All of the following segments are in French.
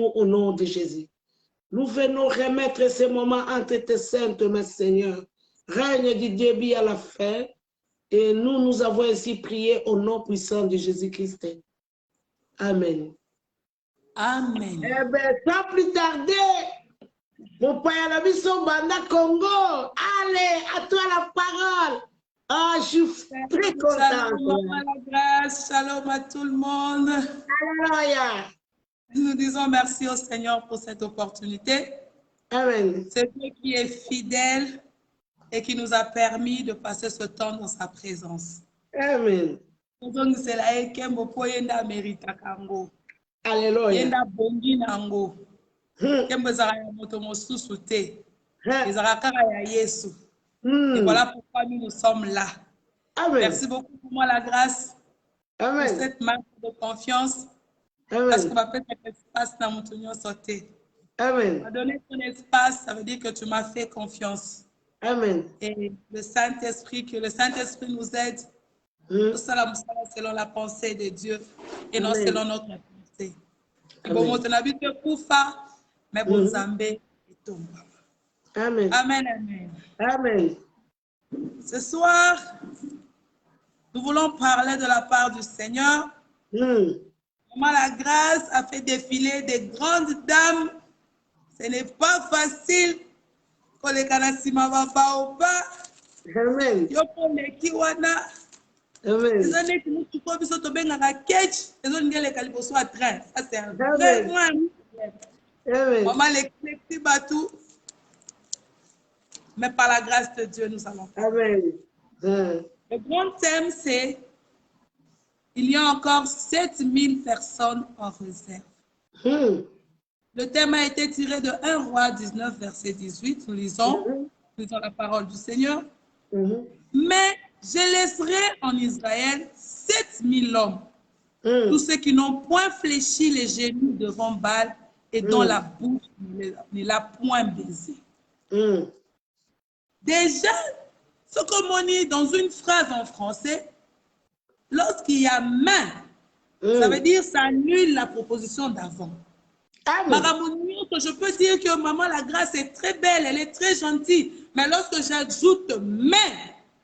nous au nom de Jésus. Nous venons remettre ce moment entre tes saintes mains, Seigneur. Règne du début à la fin. Et nous avons ainsi prié au nom puissant de Jésus-Christ. Amen. Amen. Eh bien, sans plus tarder, mon père la mission Banda Congo. Allez, à toi la parole. Ah, je suis très content. Shalom à la grâce, shalom à tout le monde. Alléluia. Nous disons merci au Seigneur pour cette opportunité. Amen. C'est Dieu qui est fidèle et qui nous a permis de passer ce temps dans sa présence. Amen. Donc, c'est la ekembo po yenda merita kango. Alléluia. Yenda bongi nango. Kembo ezaka ya moto mosusu te. Ezaka kaka ya Yesu. Et voilà pourquoi nous sommes là. Amen. Merci beaucoup pour moi la grâce. Amen. Pour cette marque de confiance. Amen. Parce qu'on va faire cet espace dans mon tunion sauté. Amen. Tu m'as donné ton espace, ça veut dire que tu m'as fait confiance. Amen. Et le Saint-Esprit, que le Saint-Esprit nous aide. Tout ça, selon la pensée de Dieu et non selon notre pensée. Bon, on habite Koufa, mais bon, Zambé et Tomba. Amen. Amen, amen. Amen. Ce soir, nous voulons parler de la part du Seigneur. Comment la grâce a fait défiler des grandes dames. Ce n'est pas facile. Amen. Amen. Amen. Mais par la grâce de Dieu, nous allons. Amen. Le grand thème, c'est il y a encore 7000 personnes en réserve. Le thème a été tiré de 1 Roi 19, verset 18. Nous lisons la parole du Seigneur. Mais je laisserai en Israël 7000 hommes, tous ceux qui n'ont point fléchi les genoux devant Baal et dont la bouche ne l'a point baisé. Déjà, ce qu'on dit dans une phrase en français, lorsqu'il y a main, ça veut dire ça annule la proposition d'avant. Je peux dire que maman, la grâce est très belle, elle est très gentille, mais lorsque j'ajoute main,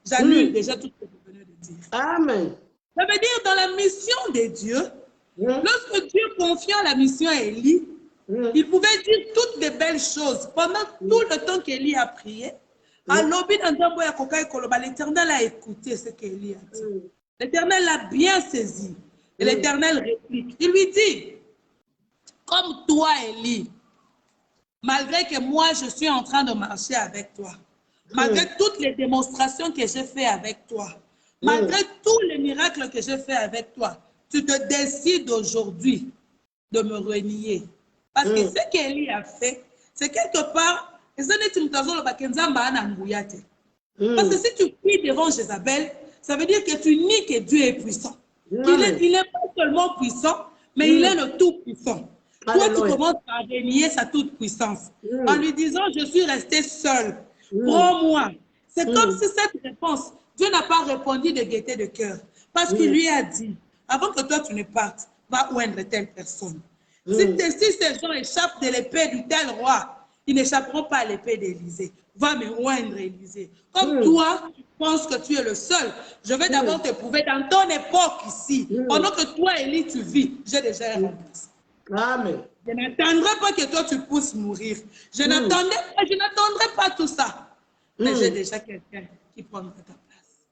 j'annule déjà tout ce que vous venez de dire. Amen. Ça veut dire dans la mission de Dieu, lorsque Dieu confia la mission à Élie, il pouvait dire toutes de belles choses. Pendant tout le temps qu'Élie a prié, l'Éternel a écouté ce qu'Élie a dit. L'Éternel l'a bien saisi. Et l'Éternel réplique. Il lui dit, comme toi, Élie, malgré que moi, je suis en train de marcher avec toi, malgré toutes les démonstrations que j'ai fait avec toi, malgré tous les miracles que j'ai fait avec toi, tu te décides aujourd'hui de me renier. Parce que ce qu'Élie a fait, c'est quelque part, parce que si tu pries devant Jézabel, ça veut dire que tu nies que Dieu est puissant. Il n'est pas seulement puissant, mais il est le tout-puissant. Toi, tu commences à renier sa toute-puissance en lui disant, je suis resté seul. Prends-moi. C'est comme si cette réponse, Dieu n'a pas répondu de gaieté de cœur. Parce qu'il lui a dit, avant que toi tu ne partes, va oindre telle personne. Si ces gens échappent de l'épée du tel roi, ils n'échapperont pas à l'épée d'Élysée. Va me oindre, Élysée. Comme toi, tu penses que tu es le seul, je vais d'abord te prouver dans ton époque ici. Pendant que toi, Élie, tu vis, j'ai déjà un remplaçant. Amen. Je n'attendrai pas que toi, tu pousses mourir. Je n'attendrai pas tout ça. Mais j'ai déjà quelqu'un qui prendra ta place.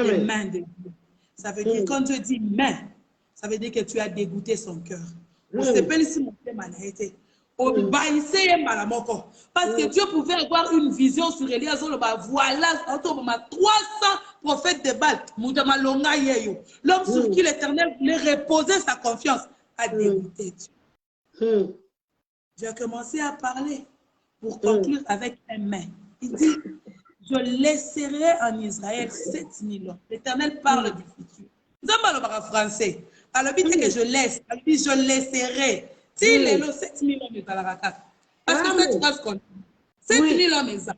Les mains de Dieu. Ça veut dire, quand Dieu dit main, ça veut dire que tu as dégoûté son cœur. Parce que Dieu pouvait avoir une vision sur Élie. Voilà, 300 prophètes de Baal. L'homme sur qui l'Éternel voulait reposer sa confiance a dégoûté Dieu. Dieu a commencé à parler pour conclure avec un main. Il dit, je laisserai en Israël 7000 hommes. L'Éternel parle du futur. Nous avons parlé français. Alors, il dit que je laisse. Alors, il dit, je laisserai. Si les 7000 hommes sont à la carte. Parce que cette phrase continue. 7000 hommes sont.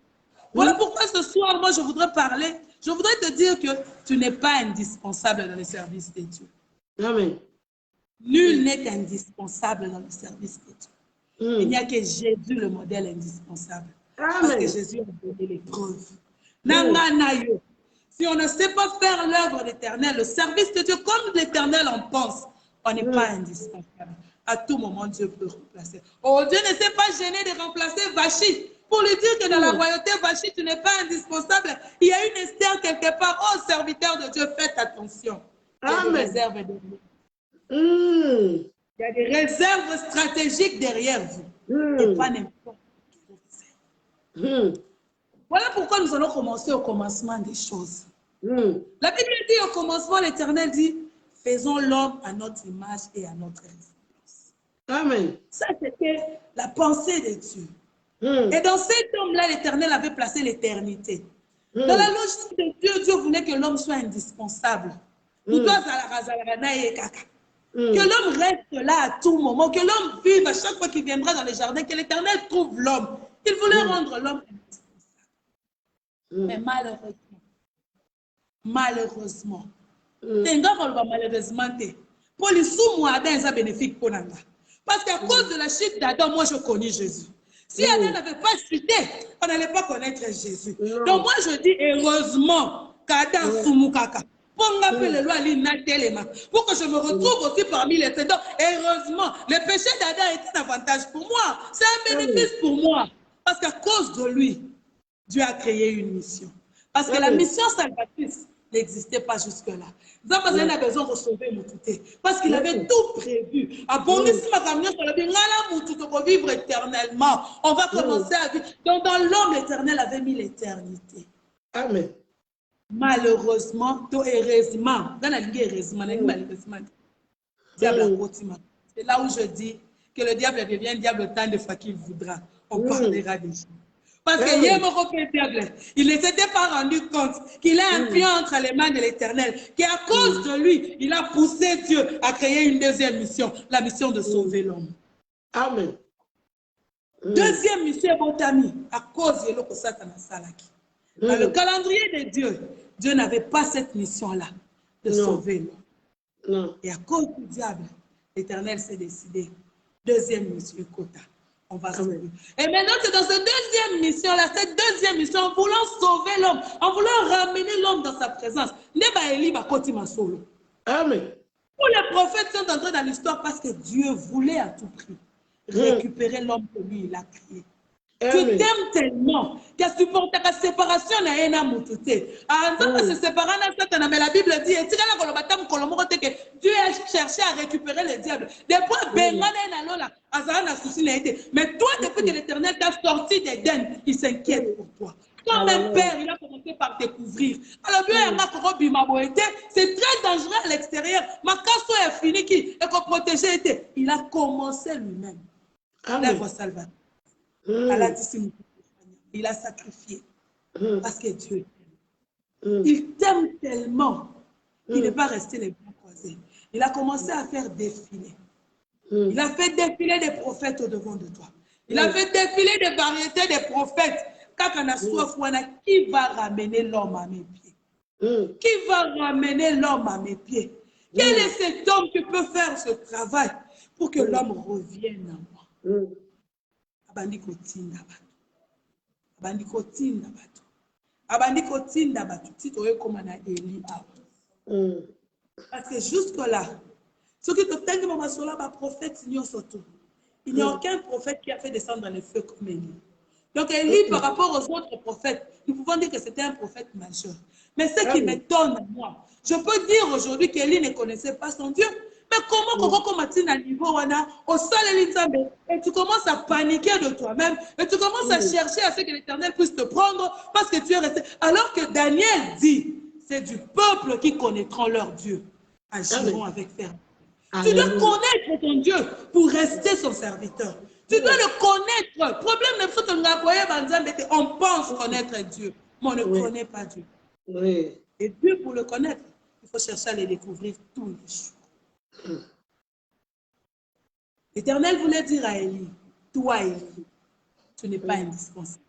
Voilà pourquoi ce soir, moi, je voudrais parler. Je voudrais te dire que tu n'es pas indispensable dans le service de Dieu. Amen. Nul n'est indispensable dans le service de Dieu. Il n'y a que Jésus, le modèle indispensable. Parce que Jésus a donné les preuves. Si on ne sait pas faire l'œuvre d'Éternel, le service de Dieu comme l'Éternel en pense, on n'est pas indispensable. À tout moment, Dieu peut remplacer. Oh, Dieu ne s'est pas gêné de remplacer Vachi pour lui dire que dans la royauté, Vachi, tu n'es pas indispensable. Il y a une Esther quelque part. Oh, serviteur de Dieu, faites attention. Il y a des réserves derrière. Il y a des réserves stratégiques derrière vous. Et pas n'importe quelle réserve. Voilà pourquoi nous allons commencer au commencement des choses. La Bible dit au commencement, l'Éternel dit, faisons l'homme à notre image et à notre ressemblance. Amen. Ça, c'était la pensée de Dieu. Et dans cet homme-là, l'Éternel avait placé l'éternité. Dans la logique de Dieu, Dieu voulait que l'homme soit indispensable. Que l'homme reste là à tout moment, que l'homme vive à chaque fois qu'il viendra dans le jardin, que l'Éternel trouve l'homme. Il voulait rendre l'homme indispensable. Mais malheureusement, c'est bénéfique pour nous. Parce qu'à cause de la chute d'Adam, moi je connais Jésus. Si Adam n'avait pas chuté, on n'allait pas connaître Jésus. Donc moi je dis heureusement qu'Adam Soumukaka. Pour que je me retrouve aussi parmi les ténors. Heureusement, le péché d'Adam est un avantage pour moi. C'est un bénéfice pour moi. Parce qu'à cause de lui, Dieu a créé une mission. Parce que la mission salvatrice n'existait pas jusque-là. Nous avons besoin de sauver Moutouté. Parce qu'il avait tout prévu. Vivre éternellement. On va commencer à vivre. Donc dans l'homme, l'Éternel avait mis l'éternité. Amen. Malheureusement, heureusement, c'est là où je dis que le diable devient diable tant de fois qu'il voudra. On parlera des choses. Parce que diable, il ne s'était pas rendu compte qu'il a un pion entre les mains de l'Éternel, qu'à cause de lui, il a poussé Dieu à créer une deuxième mission, la mission de sauver l'homme. Amen. Deuxième mission, Botami, à cause de l'eau Satan Salaki. Dans le calendrier de Dieu, Dieu n'avait pas cette mission-là de sauver l'homme. Et à cause du diable, l'Éternel s'est décidé. Deuxième mission, Kota. On va sauver. Et maintenant, c'est dans cette deuxième mission-là, cette deuxième mission, en voulant sauver l'homme, en voulant ramener l'homme dans sa présence. Amen. Tous les prophètes sont entrés dans l'histoire parce que Dieu voulait à tout prix récupérer l'homme que lui, il a créé. Tu t'aimes tellement que supporter la séparation n'a rien à moutouter. Se séparer mais la Bible dit Dieu a cherché à récupérer le diable. Mais toi, depuis que l'Éternel t'a sorti d'Éden, il s'inquiète pour toi. Comme un père, il a commencé par découvrir. Alors, c'est très dangereux à l'extérieur. Ma casse est fini qui est protégé. Il a commencé lui-même l'œuvre salvatrice. Il a sacrifié parce que Dieu t'aime. Il t'aime tellement qu'il n'est pas resté les bras croisés. Il a commencé à faire défiler. Il a fait défiler des prophètes au-devant de toi. Il a fait défiler des variétés de prophètes. Qui va ramener l'homme à mes pieds? Qui va ramener l'homme à mes pieds? Quel est cet homme qui peut faire ce travail pour que l'homme revienne à moi? Parce que jusque-là, ceux qui te teignent prophète, il n'y a aucun prophète qui a fait descendre dans le feu comme Élie. Donc Élie, par rapport aux autres prophètes, nous pouvons dire que c'était un prophète majeur. Mais ce qui m'étonne, moi, je peux dire aujourd'hui qu'Élie ne connaissait pas son Dieu. Mais comment et tu commences à paniquer de toi-même et tu commences à chercher à ce que l'Éternel puisse te prendre parce que tu es resté. Alors que Daniel dit, c'est du peuple qui connaîtront leur Dieu. Agiront avec ferme. Tu dois connaître ton Dieu pour rester son serviteur. Tu dois le connaître. Le problème n'est pas que on pense connaître Dieu, mais on ne connaît pas Dieu. Et Dieu, pour le connaître, il faut chercher à le découvrir tous les jours. L'Éternel voulait dire à Élie, toi Élie, tu n'es pas indispensable.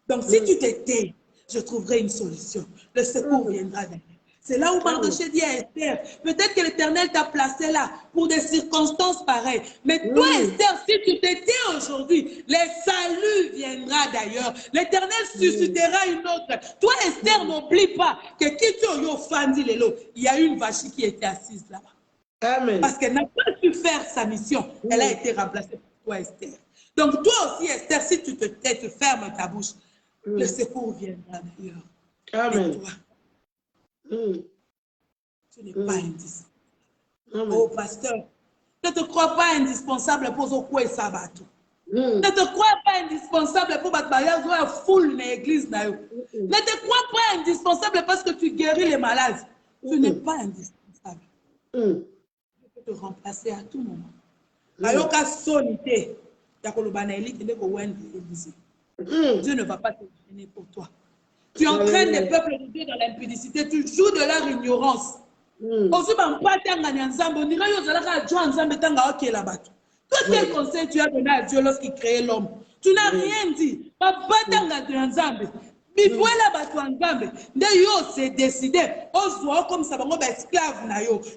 Donc si tu t'étais, je trouverai une solution. Le secours viendra derrière. C'est là où Mardochée dit à Esther, peut-être que l'Éternel t'a placé là pour des circonstances pareilles. Mais toi, Esther, si tu t'étais aujourd'hui, le salut viendra d'ailleurs. L'Éternel suscitera une autre. Toi, Esther, n'oublie pas que il y a une vache qui était assise là-bas. Amen. Parce qu'elle n'a pas pu faire sa mission. Elle a été remplacée par toi, Esther. Donc toi aussi, Esther, si tu te tais, tu fermes ta bouche, le secours viendra d'ailleurs. Amen. Et toi, tu n'es pas indispensable. Oh, pasteur, ne te crois pas indispensable pour ce quoi sabbat. Ne te crois pas indispensable pour la foule dans l'église. Ne te crois pas indispensable parce que tu guéris les malades. Tu n'es pas indispensable. Je peux te remplacer à tout moment. Dieu ne va pas te gêner pour toi. Tu entraînes les peuples de Dieu dans l'impudicité. Tu joues de leur ignorance. Toi, quel conseil tu as donné à Dieu lorsqu'il créait l'homme? Tu n'as rien dit. C'est décidé. Comme ça, esclave.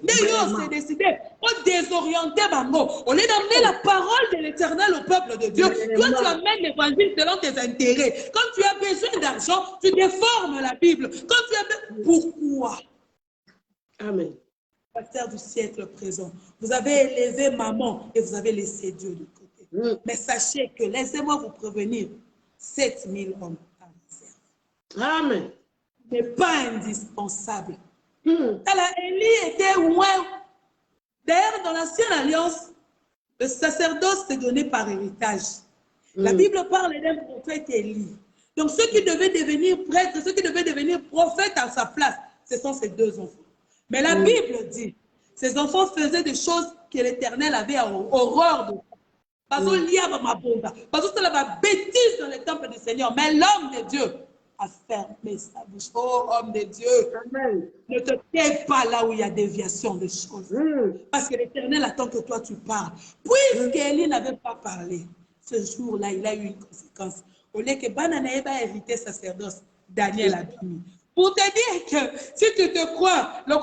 C'est décidé. Désorienter. Au lieu d'amener la parole de l'Éternel au peuple de Dieu, toi, tu amènes l'évangile selon tes intérêts. Quand tu as besoin d'argent, tu déformes la Bible. Quand tu as... Pourquoi? Amen. Pasteur du siècle présent, vous avez élevé maman et vous avez laissé Dieu de côté. Mais sachez que, laissez-moi vous prévenir, 7000 hommes à réserve. Amen. n'est pas indispensable. Élie était loin. D'ailleurs, dans l'Ancienne Alliance, le sacerdoce s'est donné par héritage. La Bible parle d'un prophète Élie. Donc, ceux qui devaient devenir prêtres, ceux qui devaient devenir prophètes à sa place, ce sont ces deux enfants. Mais la Bible dit, ces enfants faisaient des choses que l'Éternel avait horreur de. Parce qu'il y a ma parce que c'est la bêtise dans le temple du Seigneur. Mais l'homme de Dieu a fermé sa bouche. Oh, homme de Dieu, Amen. Ne te tais pas là où il y a déviation des choses. Parce que l'Éternel attend que toi tu parles. Puisque Élie n'avait pas parlé, ce jour-là, il a eu une conséquence. Au lieu que Bananaï va hériter sacerdoce, Daniel a béni. Pour te dire que si tu te crois, le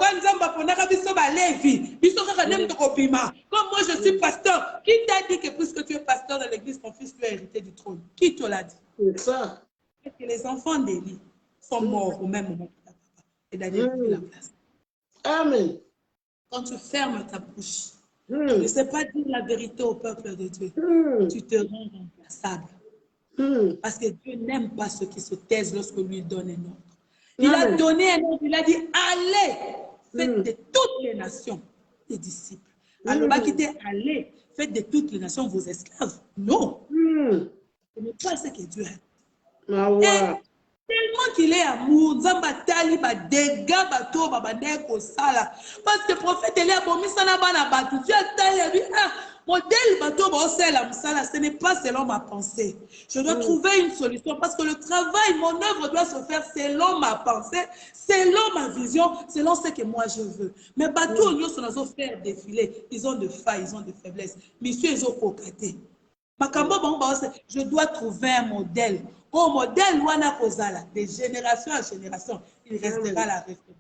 comme moi je suis pasteur, qui t'a dit que puisque tu es pasteur de l'église, ton fils doit hériter du trône? Qui te l'a dit? C'est ça. Parce que les enfants d'Élie sont morts au même moment que ta papa. Et Daniel a pris la place. Amen. Quand tu fermes ta bouche, tu ne sais pas dire la vérité au peuple de Dieu, tu te rends remplaçable. Parce que Dieu n'aime pas ceux qui se taisent lorsque lui donne un ordre. Il a donné un ordre, il a dit, allez, faites de toutes les nations des disciples. Alors, qui dit, allez, faites de toutes les nations vos esclaves. Non. Ce n'est pas ce que Dieu a. Tellement qu'il est amour, Zambatali, dégâts, bateau, sala. Parce que le prophète Élie a promis ça na bateau. Dieu a taillé, modèle bateau, ce n'est pas selon ma pensée. Je dois trouver une solution parce que le travail, mon œuvre doit se faire selon ma pensée, selon ma vision, selon ce que moi je veux. Mais bateau, nous sommes faire défiler. Ils ont des failles, ils ont des faiblesses. Messieurs, ils ont cocaté. Je dois trouver un modèle. Au modèle, de génération à génération, il restera la référence.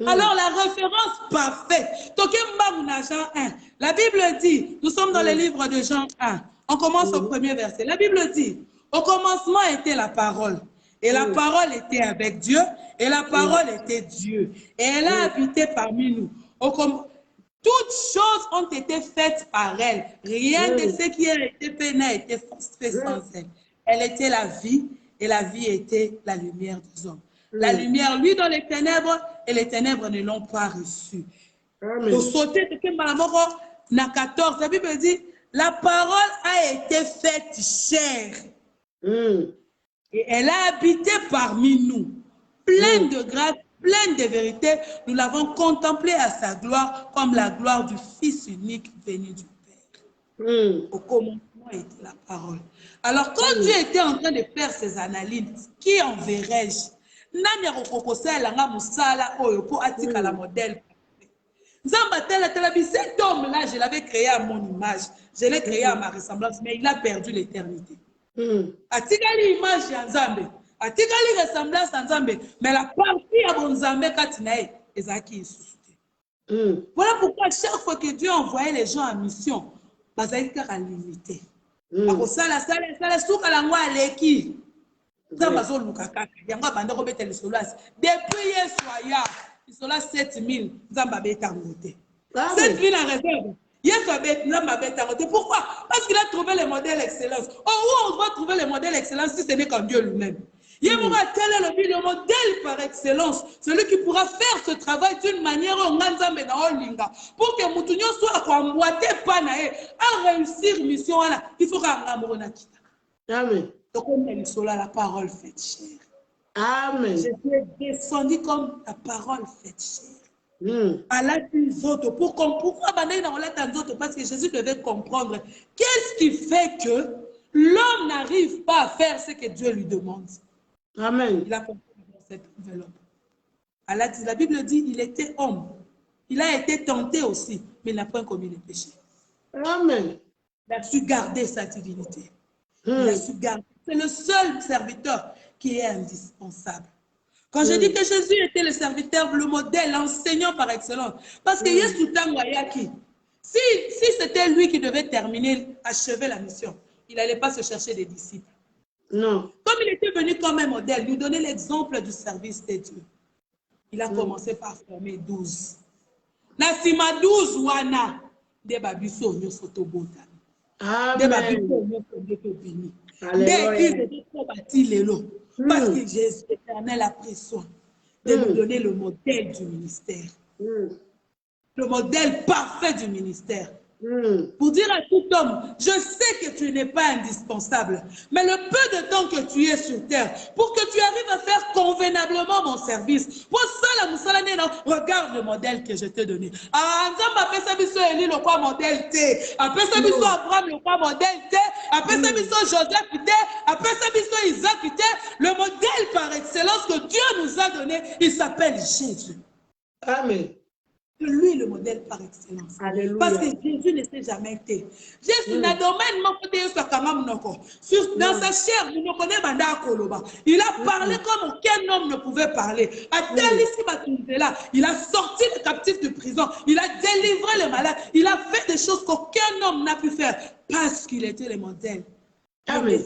Alors, la référence parfaite. Jean 1. La Bible dit, nous sommes dans le livre de Jean 1. On commence au premier verset. La Bible dit, au commencement était la parole. Et la parole était avec Dieu. Et la parole était Dieu. Et elle a habité parmi nous. Toutes choses ont été faites par elle. Rien de ce qui a été fait n'a été fait sans elle. Elle était la vie, et la vie était la lumière des hommes. La lumière, lui, dans les ténèbres, et les ténèbres ne l'ont pas reçue. Pour sauter de Kemalamo, na 14, la Bible dit, la parole a été faite chair. Et elle a habité parmi nous, pleine de grâce, pleine de vérité. Nous l'avons contemplée à sa gloire, comme la gloire du Fils unique venu du Père. Au commencement était la parole. Alors, quand Dieu était en train de faire ses analyses, qui enverrai-je? La modèle. Cet homme-là, je l'avais créé à mon image. Je l'ai créé à ma ressemblance, mais il a perdu l'éternité. Atikali image ya Nzambe, atikali ressemblance à Nzambe, mais la partie à mon Nzambe katinae ezaki isusu. Voilà pourquoi chaque fois que Dieu envoyait les gens en mission, bazali kaka limité. Akosala sala suka lango aleki. Nzambe azoluka kaka. Yango abanda kobeta lisolo asi. Depuis Yesu aya, lisolo 7000 nzambe abeta yango te. 7000 en réserve. Yesu abeta nzambe abeta yango te. Pourquoi? Parce qu'il a trouvé le modèle excellence. Oh, où on va trouver le modèle excellence si ce n'est qu'en Dieu lui-même? Il y a le modèle par excellence, celui qui pourra faire ce travail d'une manière pour que Moutounio soit emboîté pas à réussir mission. Il faut qu'on Amen. Donc on est sur la parole faite chair. Amen. Je suis descendu comme la parole faite chair. À la des autres. Pourquoi parce que Jésus devait comprendre qu'est-ce qui fait que l'homme n'arrive pas à faire ce que Dieu lui demande. Amen. Il a compris dans cette enveloppe. La Bible dit il était homme. Il a été tenté aussi, mais il n'a pas commis le péché. Amen. Il a su garder sa divinité. Il a su garder. C'est le seul serviteur qui est indispensable. Quand je dis que Jésus était le serviteur, le modèle, l'enseignant par excellence, parce que Yesu Tangoyaki, si c'était lui qui devait terminer, achever la mission, il n'allait pas se chercher des disciples. Non. Comme il était venu comme un modèle, lui donner l'exemple du service de Dieu. Il a commencé par former 12. Nasima 12 wana de babiso nyo sotobota. De babiso nyo sotobini. De parce que Jésus éternel a pris soin de nous donner le modèle du ministère. Le modèle parfait du ministère. Pour dire à tout homme, je sais que tu n'es pas indispensable, mais le peu de temps que tu es sur terre, pour que tu arrives à faire convenablement mon service, pour ça, regarde le modèle que je t'ai donné. Après ça, Élie, le quoi modèle T. Après ça, Abraham, le quoi modèle T. Après ça, Joseph, après ça, Isaac, le modèle par excellence que Dieu nous a donné, il s'appelle Jésus. Amen. Lui, le modèle par excellence. Alléluia. Parce que Jésus ne s'est jamais été. Jésus n'a domaine dans sa chair, il a parlé comme aucun homme ne pouvait parler. Il a sorti les captifs de prison. Il a délivré les malades. Il a fait des choses qu'aucun homme n'a pu faire parce qu'il était le modèle. Amen.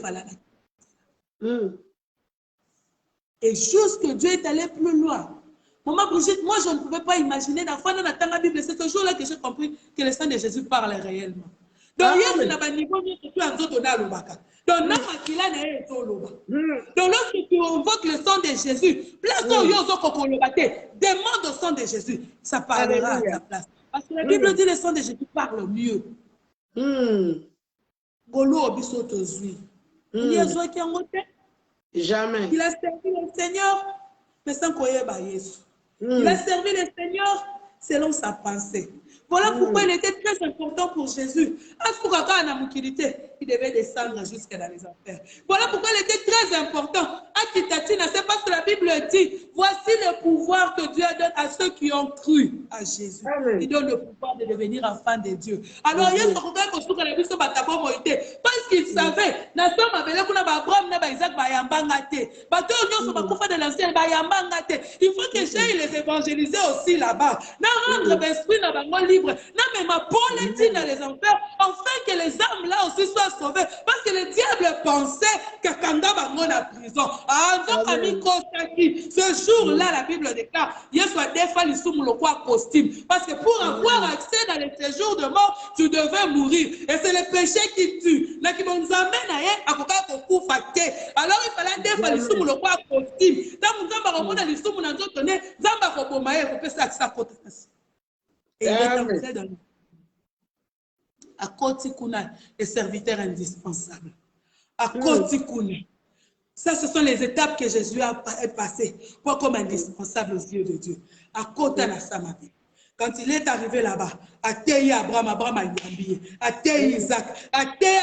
Et jusque Dieu est allé plus loin. Maman Brigitte, moi je ne pouvais pas imaginer, dans la Bible, c'est ce jour-là que j'ai compris que le sang de Jésus parle réellement. Donc, il y a un niveau qui est en train de donc, lorsque tu invoques le sang de Jésus, place demande au sang de Jésus, ça parlera à ta place. Parce que la Bible dit que le sang de Jésus parle mieux. Jamais. Il a servi le Seigneur, mais sans qu'on y ait Jésus. Il a servi le Seigneur selon sa pensée. Voilà pourquoi il était très important pour Jésus. Il devait descendre jusqu'à dans les enfers. Voilà pourquoi il était très important. C'est parce que la Bible dit, voici le pouvoir que Dieu donne à ceux qui ont cru à Jésus. Il donne le pouvoir de devenir enfant de Dieu. Alors, parce qu'il savait, il faut que j'aille les évangéliser aussi là-bas. Non, mais ma politique dans les enfers, afin que les âmes là aussi soient sauvées. Parce que le diable pensait que Kanda Bango la prison. Ce jour-là, la Bible déclare, Yesu a défait le costume. Parce que pour avoir accès dans le séjour de mort, tu devais mourir. Et c'est le péché qui tue. Alors il fallait défait le costume. Et il est entré dans le à Kotikuna, les serviteurs indispensables. À Kotikuna. Ça, ce sont les étapes que Jésus a passées pour comme indispensable aux yeux de Dieu. À Kotana Samabé. Quand il est arrivé là-bas, à Tei Abraham a yambié. À Tei Isaac, à Tei,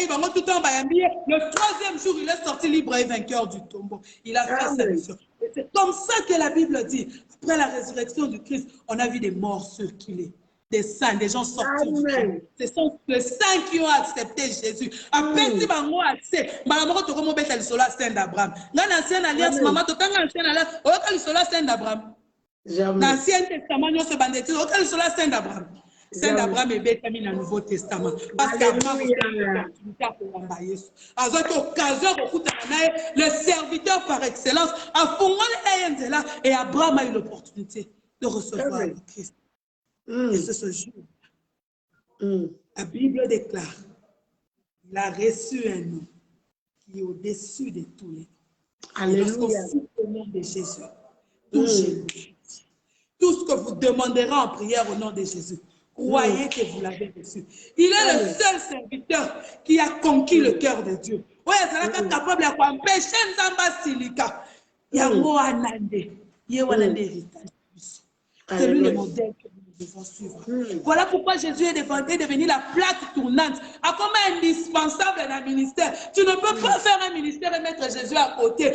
tout le temps yambié. Le troisième jour, il est sorti libre et vainqueur du tombeau. Il a fait sa mission. Et c'est comme ça que la Bible dit, après la résurrection du Christ, on a vu des morts circuler. Des saints, des gens sortis du tombeau. Ce sont les saints qui ont accepté Jésus. Après, si bango accès, maman to comme bête le sola saint d'Abraham. Dans l'ancienne alliance, maman to tanga ancienne alliance, o ka le sola saint d'Abraham. Dans l'Ancien Testament, nous sommes bandés. Auquel cela Saint d'Abraham. Saint d'Abraham est bétami dans le Nouveau Testament. Parce qu'Abraham a l'opportunité pour l'envoyer. À cette occasion, le serviteur par excellence a fondé là et Abraham a eu l'opportunité de recevoir le Christ. Et c'est ce jour. La Bible déclare qu'il a reçu un nom qui est au-dessus de tous les noms. Alléluia. Au nom de Jésus, tout ce que vous demanderez en prière au nom de Jésus, croyez que vous l'avez reçu. Il est le seul serviteur qui a conquis le cœur de Dieu. Oui, c'est capable de empêcher Nzamba Silika. Yango Anande. Yewanande héritage. C'est lui le modèle que nous devons suivre. Voilà pourquoi Jésus est devenu la plaque tournante. À comme indispensable dans le ministère. Tu ne peux pas faire un ministère et mettre Jésus à côté.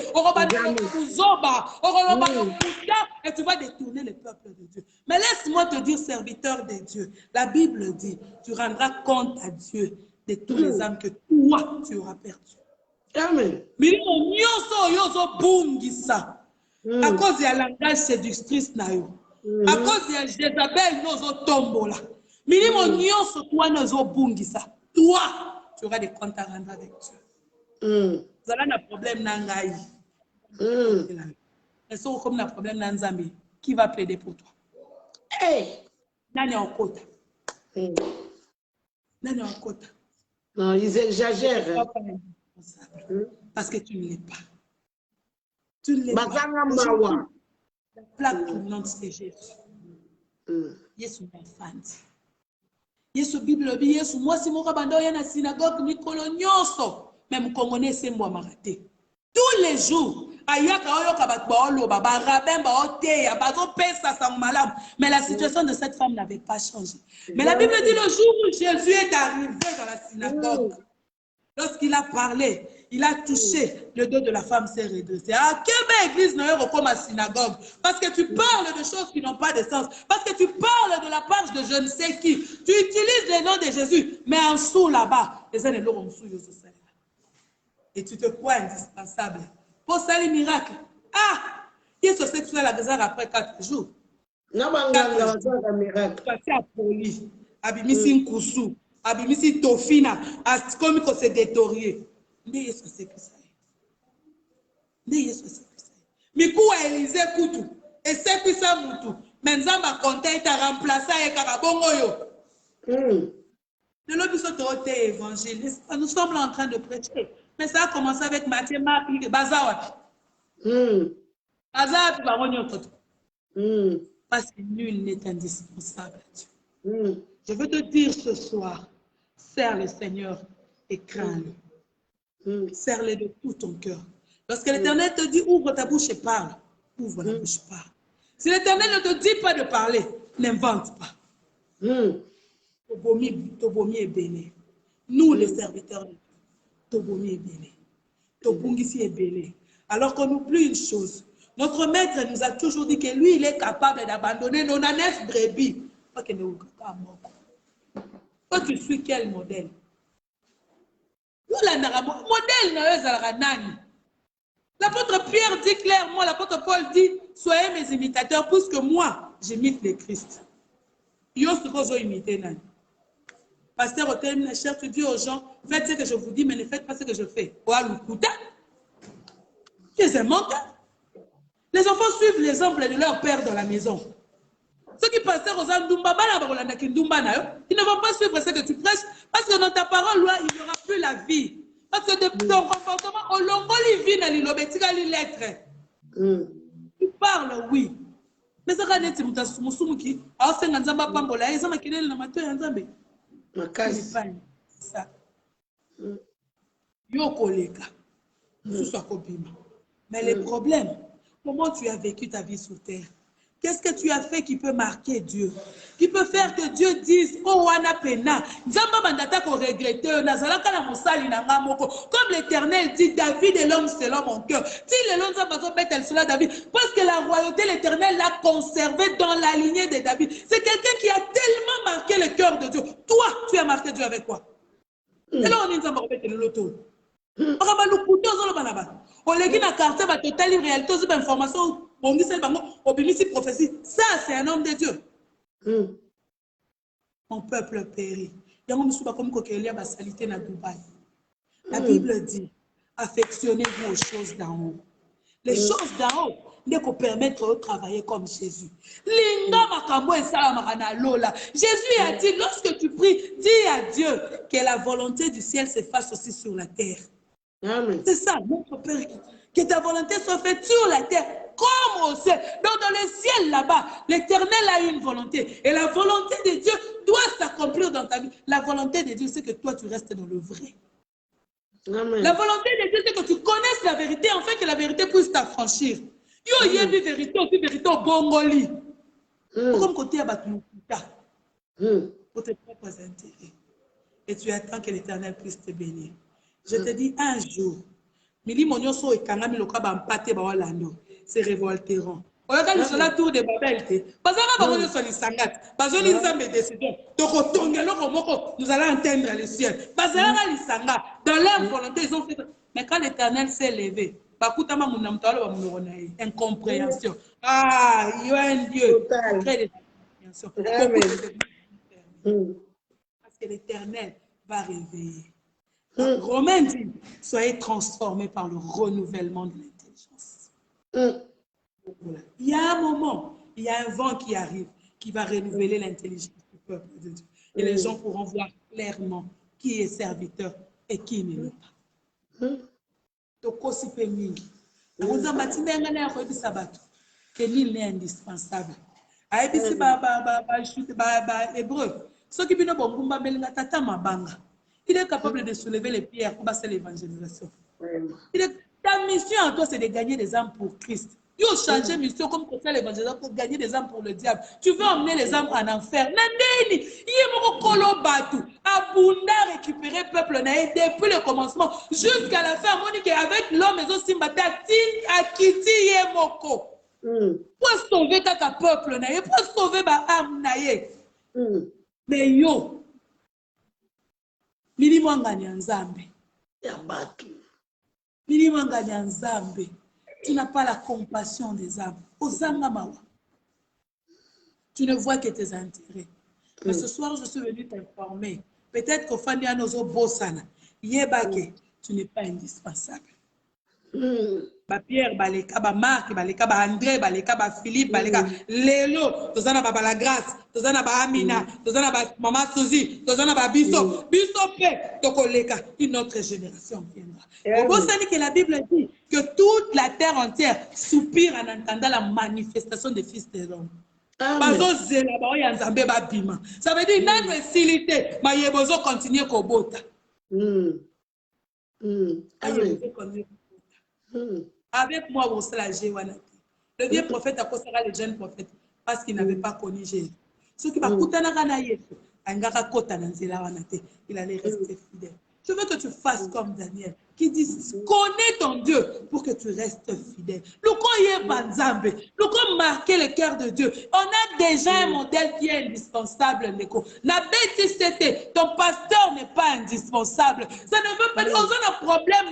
Et tu vas détourner le peuple de Dieu. Mais laisse-moi te dire, serviteur de Dieu, la Bible dit, tu rendras compte à Dieu de tous les âmes que toi, tu auras perdu. Amen. À cause de langage séductrice, à cause de Jézabel, nous tombola. Toi, tu auras des comptes à rendre avec Dieu. Vous avez un problème nangaï. Et si vous avez un problème nanzambi, qui va plaider pour toi? Nani en quota. Nani en quota. Non, ils exagèrent. Parce que tu ne l'es pas. Tu ne l'es pas. La plaque tournante, c'est Jésus. Yesu m'enfante. Yesu Bible, Yesu, moi, si mon rabando y a la synagogue, Nicolo Nyonso, même Congolais, c'est moi, maraté. Tous les jours, mais la situation de cette femme n'avait pas changé. Mais la Bible dit le jour où Jésus est arrivé dans la synagogue, lorsqu'il a parlé, il a touché le dos de la femme, s'est redressé. Ah, quelle belle église n'a comme à synagogue? Parce que tu parles de choses qui n'ont pas de sens. Parce que tu parles de la page de je ne sais qui. Tu utilises le nom de Jésus, mais en dessous là-bas, les uns et l'autre en dessous, et tu te crois indispensable. Pour ça, les miracles. Ah! Qu'est-ce que c'est que tu as la désert après 4 jours? Non, mais miracle. Passer à Poli, Abimisi Nkoussou, Abimisi Tofina, comme il s'est détorié. Mais qu'est-ce que c'est que ça? Mais qu'est-ce que c'est que ça? Mikou a Élisée Koutou, et c'est que ça Moutou. Mais Nzamba Konté t'a remplacé avec Karabongoyo. De l'autre évangile, nous sommes en train de prêcher. Mais ça a commencé avec Matthieu, Marc, Bazawa. Bazawa, parce que nul n'est indispensable à Dieu. Je veux te dire ce soir, serre le Seigneur et crains-le. Serre-le de tout ton cœur. Lorsque l'Éternel te dit ouvre ta bouche et parle, ouvre la bouche et parle. Si l'Éternel ne te dit pas de parler, n'invente pas. Tobomi est béni. Nous, les serviteurs de Dieu, Tobomi est béni. Tobungisi est béni. Alors qu'on oublie une chose. Notre maître nous a toujours dit que lui, il est capable d'abandonner nos 9 brebis. Toi, tu suis quel modèle? L'apôtre Pierre dit clairement, l'apôtre Paul dit, soyez mes imitateurs, puisque moi, j'imite le Christ. Pasteur, au terme, cher, tu dis aux gens, faites ce que je vous dis, mais ne faites pas ce que je fais. Les enfants suivent l'exemple de leur père dans la maison. Ceux qui passent aux Ndumba, ils ne vont pas suivre ce que tu prêches, parce que dans ta parole, là, il n'y aura plus la vie. Parce que de ton comportement, au long lettre. Tu parles, oui. Mais ça va être Moussoumouki. Alors, c'est Nzamba Pambola, ils ont maquillé le matin et Nzambe. Ça. Yoko Leka. Mais le problème, comment tu as vécu ta vie sur terre? Qu'est-ce que tu as fait qui peut marquer Dieu? Qui peut faire que Dieu dise, oh, wana pena, nzamba bandata ko regretter, nazalaka na mosali na ngamoko. Comme l'Éternel dit, David est l'homme selon mon cœur. Si le long nzamba zo betel cela David, parce que la royauté, l'Éternel l'a conservé dans la lignée de David. C'est quelqu'un qui a tellement marqué le cœur de Dieu. Toi, tu as marqué Dieu avec quoi? Et là, on dit nzamba ko betel l'auto. On a lu couteau zo le banaba. On l'a dit na quartier ba total réalité zo information. on dit c'est prophétie. Ça, c'est un homme de Dieu. Mon peuple périt. Il y a un comme Kokelia basalité na Dubaï. La Bible dit, affectionnez-vous aux choses d'en haut. Les choses d'en haut ne qu'on permettre de travailler comme Jésus. Jésus a dit, lorsque tu pries, dis à Dieu que la volonté du ciel se fasse aussi sur la terre. C'est ça, notre Père, que ta volonté soit faite sur la terre comme au ciel. Donc dans le ciel là-bas, l'Éternel a une volonté. Et la volonté de Dieu doit s'accomplir dans ta vie. La volonté de Dieu, c'est que toi, tu restes dans le vrai. Amen. La volonté de Dieu, c'est que tu connaisses la vérité, afin que la vérité puisse t'affranchir. Yo, il y a une vérité, aussi vérité au Bongoli. Comme côté à Batouta. Pour tes propres intérêts. Et tu attends que l'Éternel puisse te bénir. Je te dis un jour, c'est révolteront. Regarde la tour de Babel. Nous allons atteindre le ciel. Dans leur volonté, ils ont fait. Mais quand l'Éternel s'est levé, incompréhension. Ah, il y a un Dieu. Parce que l'Éternel va réveiller. Romains dit, soyez transformés par le renouvellement de l'intelligence. Il y a un moment, il y a un vent qui arrive, qui va renouveler l'intelligence du peuple de Dieu. Et les gens pourront voir clairement qui est serviteur et qui ne l'est pas. Donc, aussi pénible. Nous avons bâti que l'île est indispensable. Hébreu, ceux qui viennent au tata mabanga. Il est capable de soulever les pierres pour passer l'évangélisation. Ta mission en toi, c'est de gagner des âmes pour Christ. Tu as changé mission comme pour faire l'évangélisation pour gagner des âmes pour le diable. Tu veux emmener les âmes en enfer. Nandeni, il est kolo batu. Abunda récupérer le peuple depuis le commencement jusqu'à la fin. Monique avec l'homme et aussi tin akiti yemoko. Pour sauver ta peuple naïe, pour sauver ma âme naïe. Mais yo. Milimwanganya nzambe ya batu. Milimwanganya nzambe. Tu n'as pas la compassion des âmes. Ozanga mawa. Tu ne vois que tes intérêts. Mais ce soir, je suis venu t'informer. Peut-être qu'au fin de l'année, Bossana, Yebake, tu n'es pas indispensable. Ba Pierre, Baleka, ba Marc, Baleka, ba André, Baleka, ba Philippe, Baleka, Lélo, Tozana ba la grâce, Tozana ba Amina, Tozana ba Maman Suzy, Tozana ba Bisso, Bisso Pé, Tokoleka, une autre génération viendra. Au bon sens que la Bible dit que toute la terre entière soupire en entendant la manifestation des fils de l'homme. Ça veut dire notre facilité, mais il faut continuer Kobota. Avec moi, vous serez la Jéwanati. Le vieux prophète a posé les jeunes prophètes parce qu'ils n'avaient pas connu Jésus. Ceux qui m'ont coûté il allait rester fidèle. Je veux que tu fasses comme Daniel, qui dit, connais ton Dieu pour que tu restes fidèle. Nous marquer le cœur de Dieu. On a déjà un modèle qui est indispensable. Ton pasteur n'est pas indispensable. Ça ne veut pas dire qu'on a un problème.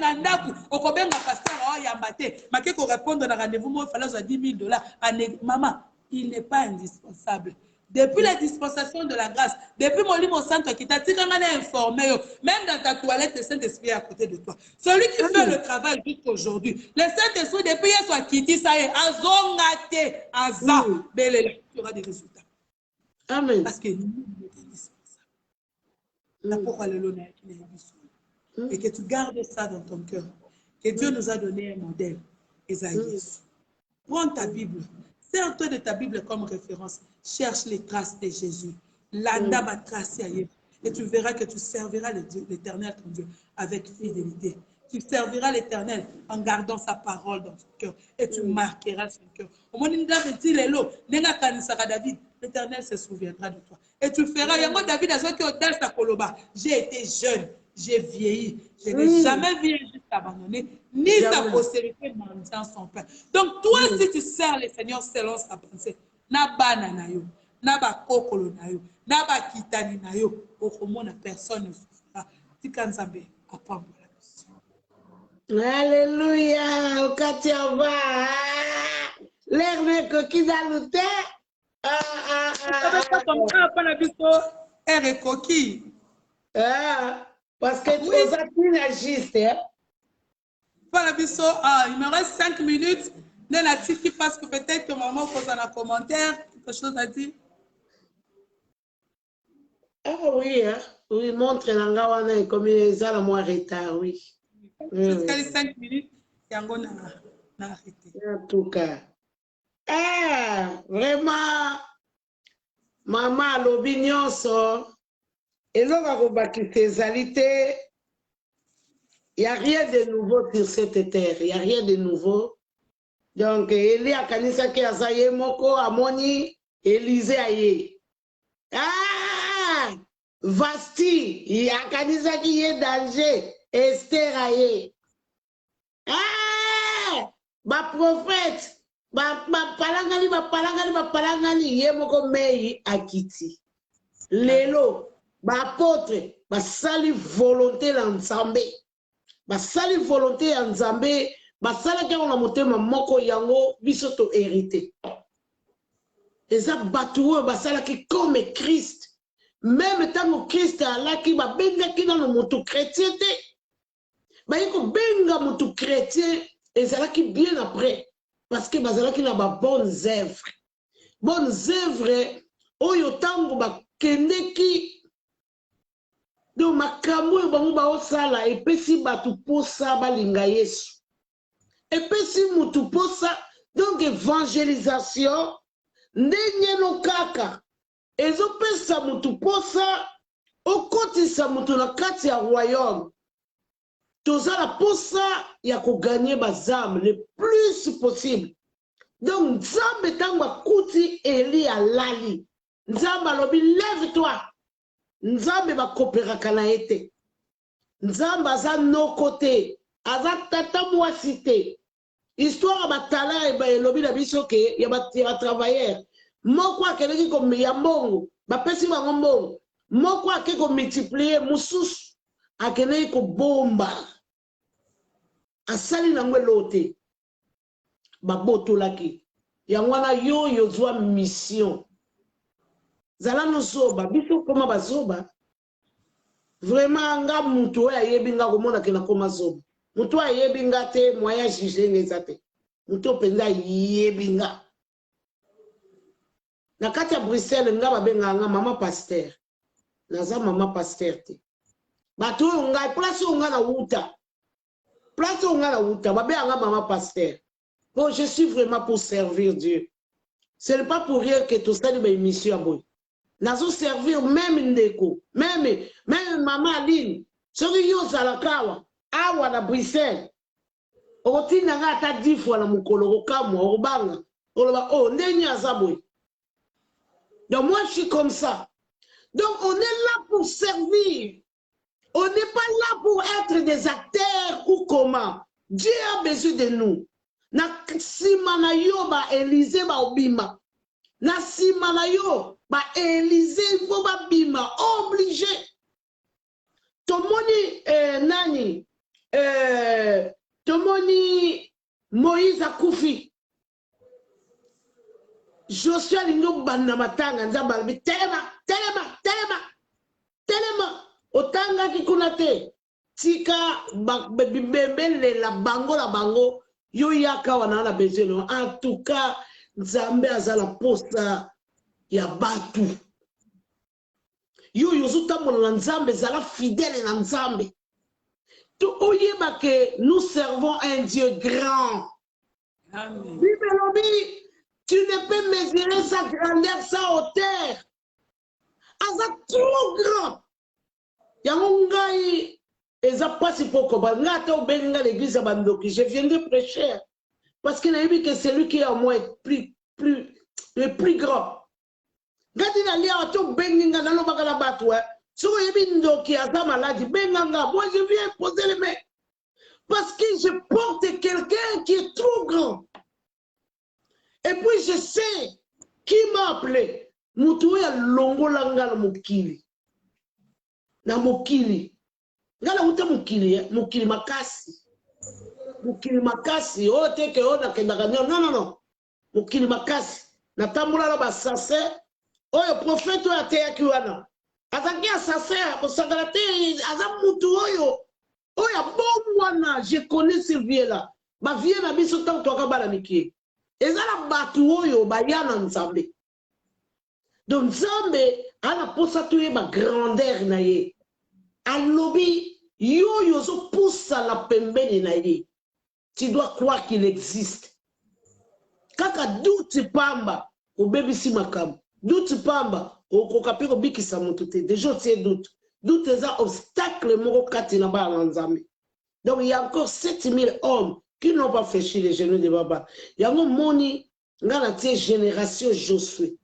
Répondre à rendez-vous, il fallait 10 000 $. Maman, il n'est pas indispensable. Depuis la dispensation de la grâce, depuis mon livre centre qui t'a informé, même dans ta toilette, le Saint-Esprit est à côté de toi. Celui qui fait le travail jusqu'aujourd'hui, le Saint-Esprit, depuis hier soit quitté, ça y est, azongate, aza, tu auras des résultats. Amen. Parce que nous, nous sommes indispensables. La pourquoi le l'honneur qui est besoin. Et que tu gardes ça dans ton cœur. Que Dieu nous a donné un modèle. Esaïe. Prends ta Bible. Sers-toi de ta Bible comme référence. Cherche les traces de Jésus. L'anda va tracer. Et tu verras que tu serviras l'Éternel, ton Dieu, avec fidélité. Tu serviras l'Éternel en gardant sa parole dans ton cœur. Et tu marqueras son cœur. Au moment où David, l'Éternel se souviendra de toi. Et tu feras. David a dit que j'ai été jeune, j'ai vieilli. Je n'ai jamais vu un juste abandonné, ni sa postérité mendiant son père. Donc toi, si tu sers le Seigneur selon sa pensée, na banana yo, na ba kokolo na yo, na ba kitani na yo, okomona personne ne souffrira. Tikanzabe apambola. Alléluia, Okatiaba. L'air n'est que qui dans le thé. Air et coquille. Parce que tu as juste, hein? Il me reste 5 minutes. Parce que peut-être que maman pose un commentaire, quelque chose à dire. Ah oui, hein? Oui, montre l'angawana comme ils ont moins retard, oui. Jusqu'à les 5 minutes, il y a arrêté. En tout cas. Vraiment, maman, l'opinion, ça. Et là, on va quitter Zalité. Il n'y a rien de nouveau sur cette terre. Il n'y a rien de nouveau. Donc, il y a Kanisa qui a Zaye Moko, Amoni, Élysée Aye. Vasti, il y a Kanisa qui est danger, Esther Aye. Ma prophète, ma palangani, Yemoko Mei Akiti. Lelo, ma apôtre, ma sali volonté l'ensemble. Ma sali volonté l'ensemble. Basala qui a monté ma moko yango bisoto hérité. Eza batoué basala qui comme Christ. Même tant que Christ a là qui va benga qui dans le moto chrétien te. Ba yiko benga moto chrétien ezala qui bien après parce que basala qui n'a pas bonnes œuvres. Bonnes œuvres oyo tango ba kende ki do makambo bango ba osala et puis si batu posa balinga Yesu. Et puis si mutu posa, donc évangélisation, ndenye no kaka, ezo pesa mutu posa, okotisa mutu na kati ya royaume. Toza la posa ya ko gagner bazam le plus possible. Donc nzambe tangwa kuti eli alali. Nzambe alobi lève-toi. Nzambe ba kopera kana ete. Nzambe aza no côté, aza tata mwasite. Histoire batala et ba lobi la biso ke ya ba travailleur moko akeleki ko ya mbongo ba pesi ba mbongo moko akeki ko multiplier mususu akeleki ko bomba asali na ngwelote ba botolaki ya ngwana yo yozwa mission zala no zoba biso koma bazoba vraiment nga mutu ya yebinga ko mona ke na koma zoba. Mutu a yebinga te moya jije ngezate. Mutu penda yebinga. Na kati ya Bruxelles nga babenga nga mama pasteur. Naza mama pasteur te. Batu nga place nga na wuta. Place nga na wuta babenga nga mama pasteur. Bon, je suis vraiment pour servir Dieu. Ce n'est pas pour rien que tout ça de émission boy. Nazo servir même ndeko, même maman Aline. Soki yo salakawa. Awa na Bruxelles. Otina nga ata 10 fois na mukolo kamwa obanga. Oloba oh ndeni azabwe. Donc moi je suis comme ça. Donc on est là pour servir. On n'est pas là pour être des acteurs ou comment. Dieu a besoin de nous. Na sima na yo ba Élysée ba obima. Na sima na yo ba Élysée il faut ba bima obligé. Tomoni nani tomoni Moïse akufi Joshua lingo banda matanga nzamba bi telema otanga kikunate tika bibembele la bango yo yaka wana na bezelo en tout cas nzambe azala posta ya batu yo yozutamona na nzambe zala fidèle na nzambe. Nous servons un Dieu grand. Amen. Tu ne peux mesurer sa grandeur, sa hauteur. Asa trop grand. Yangongai eza pas si pour combattre. L'église je viens de prêcher. Parce qu'il a dit que c'est lui qui est au moins le plus grand. Gadi na lia to benginga na lo bakala batwa. So yebindo qui a sa maladie benganga. Moi je viens poser les mains. Parce que je porte quelqu'un qui est trop grand. Et puis je sais qui m'a appelé. Mutu ya longo langa mukili. Na mukili. Ngala uta mukili, mukili makasi. Mukili makasi. O teke ona kendaka. Non. mokili makasi natambola na basase oyo prophète oyo ateyaki wana azalaki asase kosangana te aza mutu oyo abomu wana je connais ce vieux là bavie na biso ntango toaka bana mikie eza na bato oyo baya na nzambe donc nzambe ana posa toyeba grandeur na ye alobi yoyo ozopusala pembeni na ye tu dois croire qu'il existe kaka doute pamba obebisi makambo doute pamba okoka mpe kobikisa moto te déjà otie doute eza obstacle moko kati na bana na nzambe donc il y a encore 7000 hommes qui n'ont pas fléchi les genoux de baba yango moni nga na tie génération Josué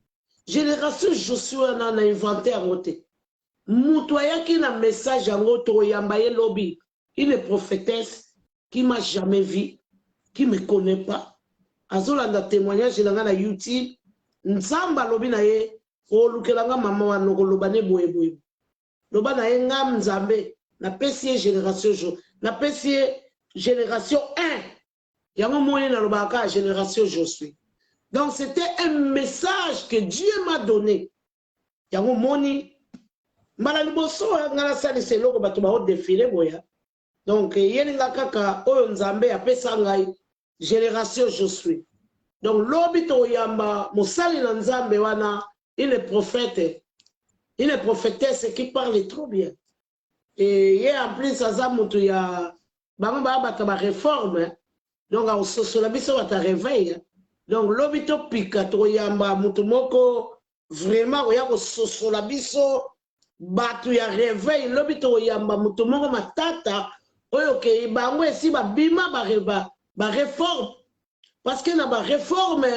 na inventé yango te moto ayaki na message yango toyamba ye lobi une prophétesse qui m'a jamais vu qui me connaît pas azolanda témoignage na nga na YouTube nzamba lobi na ye olukelanga mama wana koloba ne boye loba na ye ngam nzambe na pesi génération na pesi génération 1 yango moni na lobaka génération Josué. Donc c'était un message que Dieu m'a donné yango moni mbala liboso ngala sali seloko bato ba défilé boya donc yelinga kaka oyo nzambe apesa ngai génération Josué. Donc lobi to yamba mosali na nzambe wana il est prophète, il est prophétesse qui parle trop bien. Et il y a en plus ça mutu ya bango ba réforme. Donc au soso la biso ta réveil. Donc lobi to pika to yamba mutu moko vraiment oya ko soso la biso batu ya réveil lobi to yamba mutu moko matata oyo ke bango esi ba bima ba réforme. Parce que na ba réforme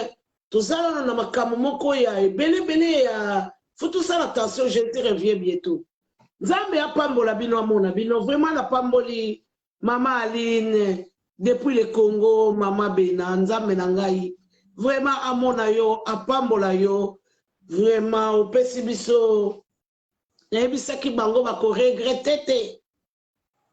tozala na makambo moko ya ebele ya faut tout ça attention je te reviens bientôt nzambe apambola bino amona bino vraiment na pamboli mama Aline depuis le Congo mama Bena nzambe na ngai vraiment amona yo apambola yo vraiment opesi biso yebisaki bango bako regretter te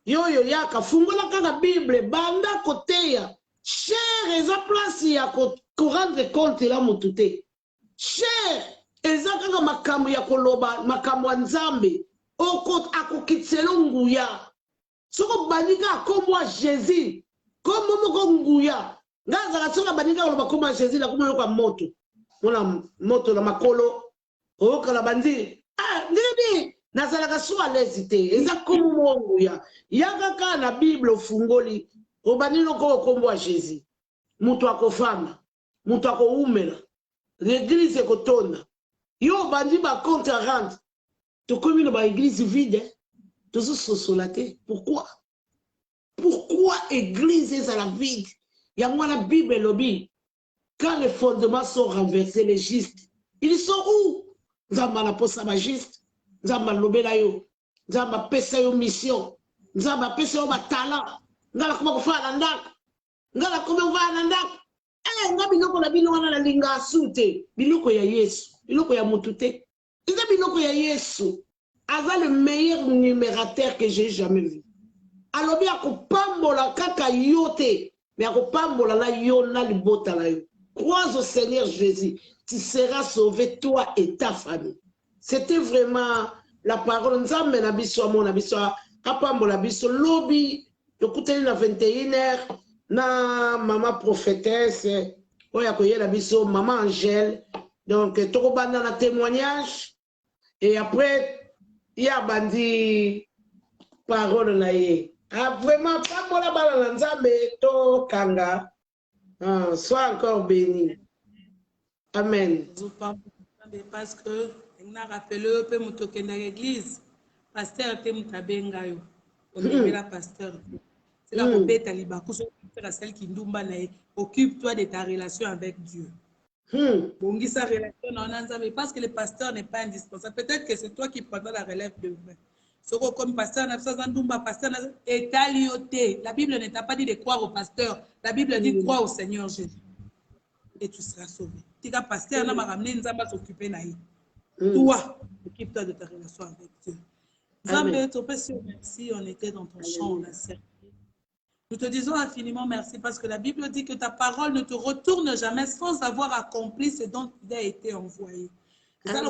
yoyo yaka fungola kaka Bible banda koteya cher eza place ya ko rendre compte la motute cher eza kaka makambo ya koloba makambo ya nzambe oko akokitselo nguya soko banika akomwa Jésus kombo moko nguya ngaza soka banika koloba komwa Jésus la komwa kwa moto mona moto na makolo okala bandi ndini nazalaka so à l'aise te eza komwa nguya yaka ka na Bible fungoli obanino ko komwa Jésus mutu akofama mutu akoumela l'église ekotonda yo bandi ba compte 40 to commune ba église vide tozo sosola te pourquoi église est à la vide yango la Bible lobby quand les fondements sont renversés les justes ils sont où nzamba na posa ba juste nzamba lobela yo nzamba pesa yo mission nzamba pesa yo ba talent ngala kuma kufala ndaka ngala kuma kufala ndaka nga biloko na bino wana na linga sute biloko ya Yesu biloko ya mutu te eza biloko ya Yesu aza le meilleur numérateur que j'ai jamais vu alobi akopambola kaka yo te mais akopambola na yo na libota na yo crois au Seigneur Jésus tu seras sauvé toi et ta famille. C'était vraiment la parole nzambe na biso amona biso apambola biso lobi tokuteli na 21h na maman prophétesse oya koyela biso maman Angèle donc tokobanda na témoignage et après il y a bandi parole na ye vraiment pambola bana na nzambe to kanga sois encore béni amen. Parce que on a rappelé peu mutoke na l'église pasteur te mutabenga yo on est la pasteur. C'est la robette à l'Ibakou, celle qui occupe-toi de ta relation avec Dieu. Bon, sa relation en ensemble, parce que le pasteur n'est pas indispensable. Peut-être que c'est toi qui prendras la relève de demain. Comme pasteur, pasteur est alioté. La Bible ne t'a pas dit de croire au pasteur. La Bible dit croire au Seigneur Jésus. Et tu seras sauvé. Tu as pasteur, on m'a ramené une zamba s'occuper naï. Toi, occupe-toi de ta relation avec Dieu. Zambé, merci, on était dans ton champ, on a servi. Nous te disons infiniment merci parce que la Bible dit que ta parole ne te retourne jamais sans avoir accompli ce dont tu as été envoyé. Parce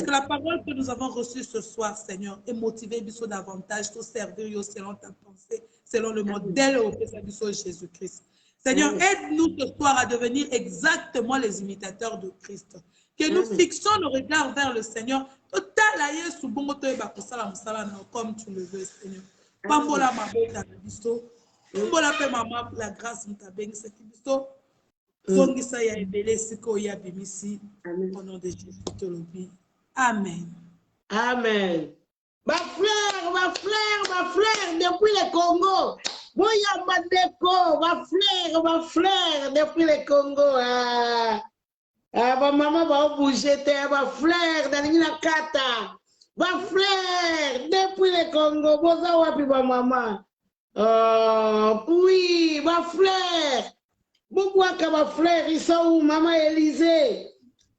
que la parole que nous avons reçue ce soir, Seigneur, est motivée davantage pour servir selon ta pensée, selon le modèle de Jésus-Christ. Seigneur, aide-nous ce soir à devenir exactement les imitateurs de Christ. Que nous fixons nos regards vers le Seigneur. Comme tu le veux, Seigneur. Pambola mabota biso. Pambola pe mama la grâce mutabengi sekibiso. Zongisa ya ebele siko ya bimisi. Au nom de Jésus te le dis. Amen. Amen. Ma frère, depuis le Congo. Boya Madeko, ma frère, depuis le Congo. Ma maman va bouger, ma frère, dans la kata. Ma frère, depuis le Congo. Boza wapi ma maman. Oui, ma frère. Boubouaka, ma frère, ils sont où? Maman Élisée.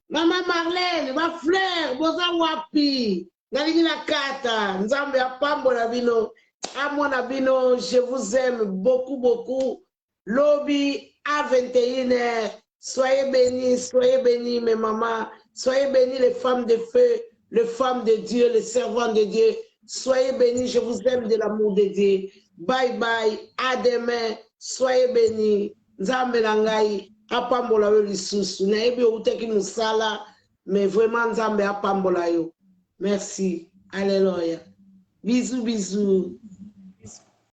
Maman Marlène, ma frère, boza wapi. Dans la kata. Nzambe apambola bino. Amona bino, je vous aime beaucoup, beaucoup. Lobby à 21h. Soyez bénis, mes mamans. Soyez bénis, les femmes de feu, les femmes de Dieu, les servants de Dieu. Soyez bénis, je vous aime de l'amour de Dieu. Bye bye, à demain. Soyez bénis. Nzambe nangai, apambola yo lisusu. Na ebi outeki musala, mais vraiment nzambe apambola yo. Merci. Alléluia. Bisous, bisous.